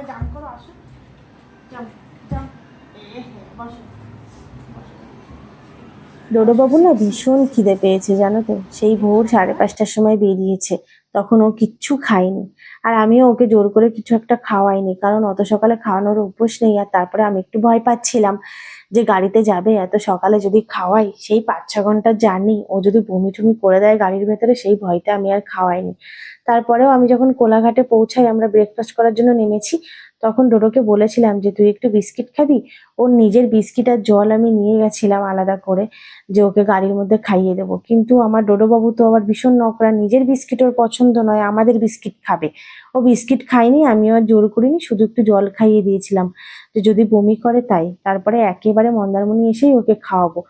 জাম করো, আসো জাম জাম, বসো। ডোডোবাবু না ভীষণ খিদে পেয়েছে জানো তো, সেই ভোর 5:30টার সময় বেরিয়েছে। তখন ও কিচ্ছু খায়নি, আর আমিও ওকে জোর করে কিছু একটা খাওয়াইনি, কারণ অত সকালে খাওয়ানোর অভ্যাস নেই। আর তারপরে আমি একটু ভয় পাচ্ছিলাম যে গাড়িতে যাবে এত সকালে, যদি খাওয়াই সেই 5-6 ঘন্টার জার্নি, ও যদি বমি টমি করে দেয় গাড়ির ভেতরে, সেই ভয়টা আমি আর খাওয়াইনি। তারপরেও আমি যখন কোলাঘাটে পৌঁছাই, আমরা ব্রেকফাস্ট করার জন্য নেমেছি, তখন ডোডোকে বলেছিলাম যে তুই একটু বিস্কিট খাবি। ওর নিজের বিস্কিট আর জল আমি নিয়ে গেছিলাম আলাদা করে, যে ওকে গাড়ির মধ্যে খাইয়ে দেবো। কিন্তু আমার ডোডোবাবু তো আবার ভীষণ নকরা, নিজের বিস্কিট ওর পছন্দ নয়, আমাদের বিস্কিট খাবে। ও বিস্কিট খায়নি, আমিও আর জোর করিনি, শুধু একটু জল খাইয়ে দিয়েছিলাম যে যদি বমি করে তাই। তারপরে একেবারে মন্দারমণি এসেই ওকে খাওয়াবো।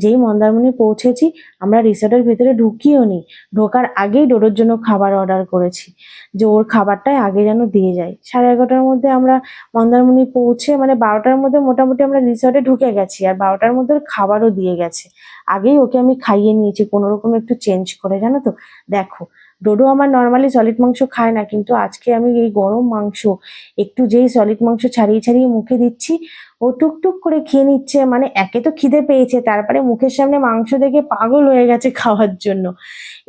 যেই মন্দারমণি পৌঁছেছি, আমরা রিসর্টের ভেতরে ঢুকিও নি, ঢোকার আগেই ডোডোর জন্য খাবার অর্ডার করেছি, যে ওর খাবারটাই আগে যেন দিয়ে যায়। 11:30টার মধ্যে আমরা মন্দারমণি পৌঁছে, মানে 12টার মধ্যে মোটামুটি আমরা রিসর্টে ঢুকে গেছি, আর 12টার মধ্যে ওর খাবারও দিয়ে গেছে। আগেই ওকে আমি খাইয়ে নিয়েছি কোনো রকম একটু চেঞ্জ করে, জানো তো। দেখো, ডোডো আমার নর্মালি সলিড মাংস খায় না, কিন্তু আজকে আমি এই গরম মাংস একটু যেই সলিড মাংস ছাড়িয়ে ছাড়িয়ে মুখে দিচ্ছি, ও টুকটুক করে খেয়ে নিচ্ছে। মানে একে তো খিদে পেয়েছে, তারপরে মুখের সামনে মাংস দেখে পাগল হয়ে গেছে খাওয়ার জন্য।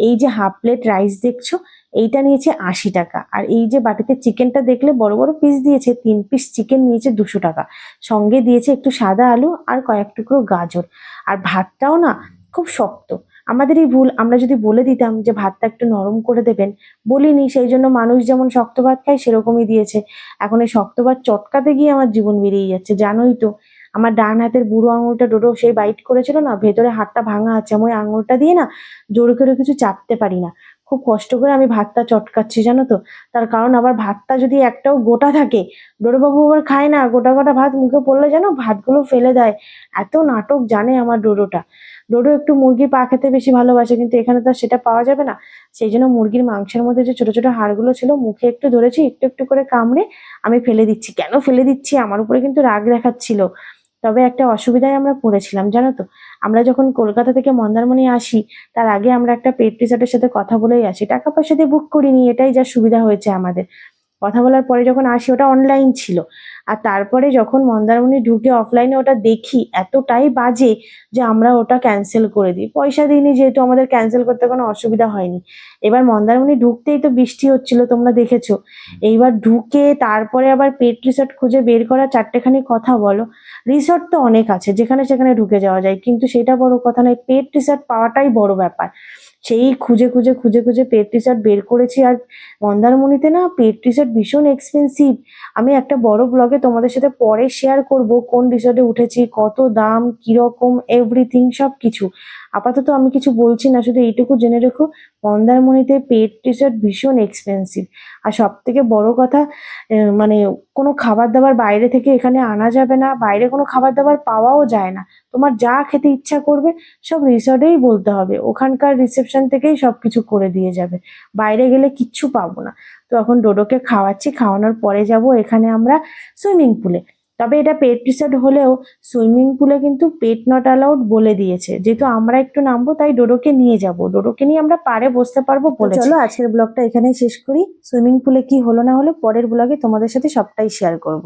এই যে হাফ প্লেট রাইস দেখছো, এইটা নিয়েছে 80 টাকা। আর এই যে বাটিতে চিকেনটা দেখলে বড় বড় পিস দিয়েছে, 3 পিস চিকেন নিয়েছে 200 টাকা। সঙ্গে দিয়েছে একটু সাদা আলু আর কয়েক টুকরো গাজর। আর ভাতটাও না খুব শক্ত। আমাদেরই ভুল, আমরা যদি বলে দিতাম যে ভাতটা একটু নরম করে দেবেন, বলিনি, সেই জন্য মানুষ যেমন শক্ত ভাত খায় সেরকমই দিয়েছে। এখন এই শক্ত ভাত চটকাতে গিয়ে আমার জীবন বেরিয়ে যাচ্ছে, জানোই তো। আমার ডান হাতের বুড়ো আঙুলটা ডোডো সেই বাইট করেছিল না, ভেতরে হাতটা ভাঙা আছে, আমি ওই আঙুলটা দিয়ে না জোর করে কিছু চাপতে পারি না। খুব কষ্ট করে আমি ভাতটা চটকাচ্ছি, জানো তো। তার কারণ আবার ভাতটা যদি একটাও গোটা থাকে, ডোডোবাবু আবার খায় না, গোটা গোটা ভাত মুখে পড়লে যেন ভাতগুলো ফেলে দেয়। এত নাটক জানে আমার ডোডোটা। ডোডো একটু মুরগির পা খেতে বেশি ভালোবাসে, কিন্তু এখানে তো আর সেটা পাওয়া যাবে না। সেই জন্য মুরগির মাংসের মধ্যে যে ছোট ছোট হাড়গুলো ছিল, মুখে একটু ধরেছি, একটু একটু করে কামড়ে আমি ফেলে দিচ্ছি। কেন ফেলে দিচ্ছি, আমার উপরে কিন্তু রাগ দেখাচ্ছিল। তবে একটা অসুবিধায় আমরা পড়েছিলাম, জানো তো। আমরা যখন কলকাতা থেকে মন্দারমণি আসি, তার আগে আমরা একটা পেট রিসর্টের সাথে কথা বলেই আসি, টাকা পয়সা দিয়ে বুক করিনি, এটাই যা সুবিধা হয়েছে আমাদের। কথা বলার পরে যখন আসি, ওটা অনলাইন ছিল। আর তারপরে যখন মন্দারমণি ঢুকে অফলাইনে ওটা দেখি, এতটাই বাজে যে আমরা ওটা ক্যান্সেল করে দিই। পয়সা দিইনি যেহেতু, আমাদের ক্যান্সেল করতে কোনো অসুবিধা হয়নি। এবার মন্দারমণি ঢুকতেই তো বৃষ্টি হচ্ছিল, তোমরা দেখেছো। এইবার ঢুকে তারপরে আবার পেট রিসর্ট খুঁজে বের করা, চারটেখানি কথা বলো। রিসর্ট তো অনেক আছে, যেখানে সেখানে ঢুকে যাওয়া যায়, কিন্তু সেটা বড় কথা নয়, পেট রিসর্ট পাওয়াটাই বড় ব্যাপার। সেই খুঁজে খুঁজে খুঁজে খুঁজে পেট রিসর্ট বের করেছি। আর মন্দারমণিতে না পেট রিসর্ট ভীষণ এক্সপেন্সিভ। আমি একটা বড় ব্লগে তোমাদের সাথে পরে শেয়ার করব কোন রিসর্টে উঠেছি, কত দাম, কিরকম, এভরিথিং সব কিছু। আপাতত আমি কিছু বলছি না, শুধু এইটুকু জেনে রেখো, মন্দারমণিতে পেট রিসর্ট ভীষণ এক্সপেন্সিভ। আর সব থেকে বড় কথা, মানে কোনো খাবার দাবার বাইরে থেকে এখানে আনা যাবে না, বাইরে কোনো খাবার দাবার পাওয়াও যায় না। তোমার যা খেতে ইচ্ছা করবে সব রিসর্টেই বলতে হবে, ওখানকার রিসেপশন থেকেই সবকিছু করে দিয়ে যাবে। বাইরে গেলে কিচ্ছু পাবো না। তো এখন ডোডোকে খাওয়াচ্ছি, খাওয়ানোর পরে যাব এখানে আমরা সুইমিং পুলে। তবে এটা পেট রিসর্ট হলেও সুইমিং পুলে কিন্তু পেট নট অ্যালাউড বলে দিয়েছে, যেহেতু আমরা একটু নামবো তাই ডোডোকে নিয়ে যাব, ডোডোকে নিয়ে আমরা পাড়ে বসতে পারবো বলেছে। চলো আজকের ব্লগটা এখানেই শেষ করি। সুইমিং পুলে কি হলো না হলো পরের ব্লগে তোমাদের সাথে সবটাই শেয়ার করবো।